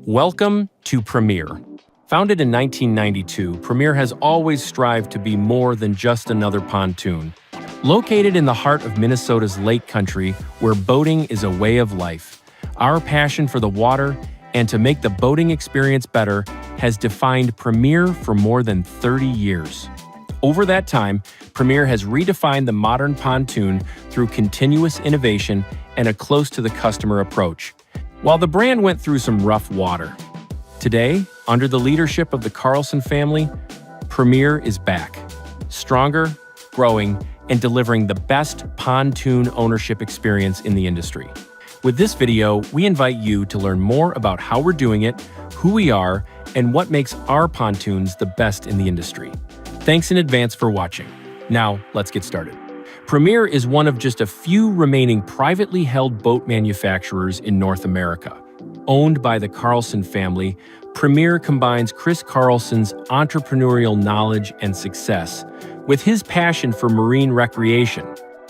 Welcome to Premier. Founded in 1992, Premier has always strived to be more than just another pontoon. Located in the heart of Minnesota's lake country, where boating is a way of life, our passion for the water and to make the boating experience better has defined Premier for more than 30 years. Over that time, Premier has redefined the modern pontoon through continuous innovation and a close-to-the-customer approach. While the brand went through some rough water, today, under the leadership of the Carlson family, Premier is back, stronger, growing, and delivering the best pontoon ownership experience in the industry. With this video, we invite you to learn more about how we're doing it, who we are, and what makes our pontoons the best in the industry. Thanks in advance for watching. Now, let's get started. Premier is one of just a few remaining privately held boat manufacturers in North America. Owned by the Carlson family, Premier combines Chris Carlson's entrepreneurial knowledge and success with his passion for marine recreation.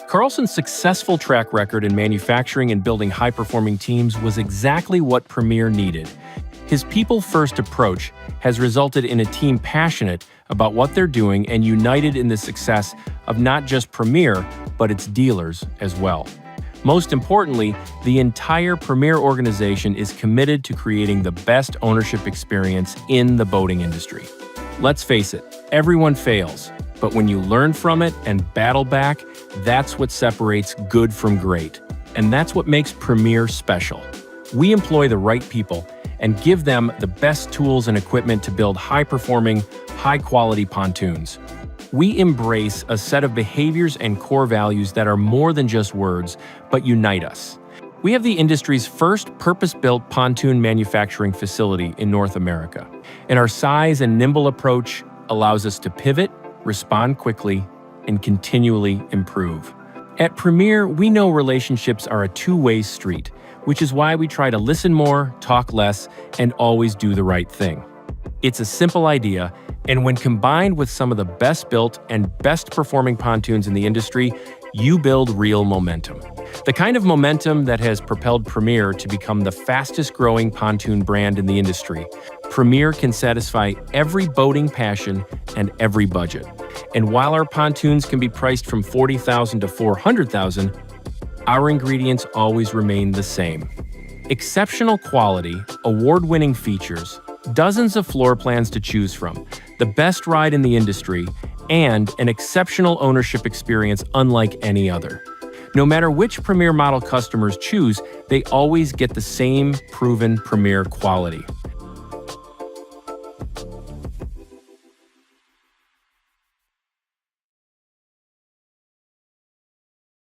Carlson's successful track record in manufacturing and building high-performing teams was exactly what Premier needed. His people-first approach has resulted in a team passionate about what they're doing and united in the success of not just Premier, but its dealers as well. Most importantly, the entire Premier organization is committed to creating the best ownership experience in the boating industry. Let's face it, everyone fails, but when you learn from it and battle back, that's what separates good from great. And that's what makes Premier special. We employ the right people and give them the best tools and equipment to build high-performing, high-quality pontoons. We embrace a set of behaviors and core values that are more than just words, but unite us. We have the industry's first purpose-built pontoon manufacturing facility in North America, and our size and nimble approach allows us to pivot, respond quickly, and continually improve. At Premier, we know relationships are a two-way street, which is why we try to listen more, talk less, and always do the right thing. It's a simple idea, and when combined with some of the best-built and best-performing pontoons in the industry, you build real momentum. The kind of momentum that has propelled Premier to become the fastest-growing pontoon brand in the industry. Premier can satisfy every boating passion and every budget. And while our pontoons can be priced from $40,000 to $400,000, our ingredients always remain the same. Exceptional quality, award-winning features, dozens of floor plans to choose from, the best ride in the industry, and an exceptional ownership experience unlike any other. No matter which Premier model customers choose, they always get the same proven Premier quality.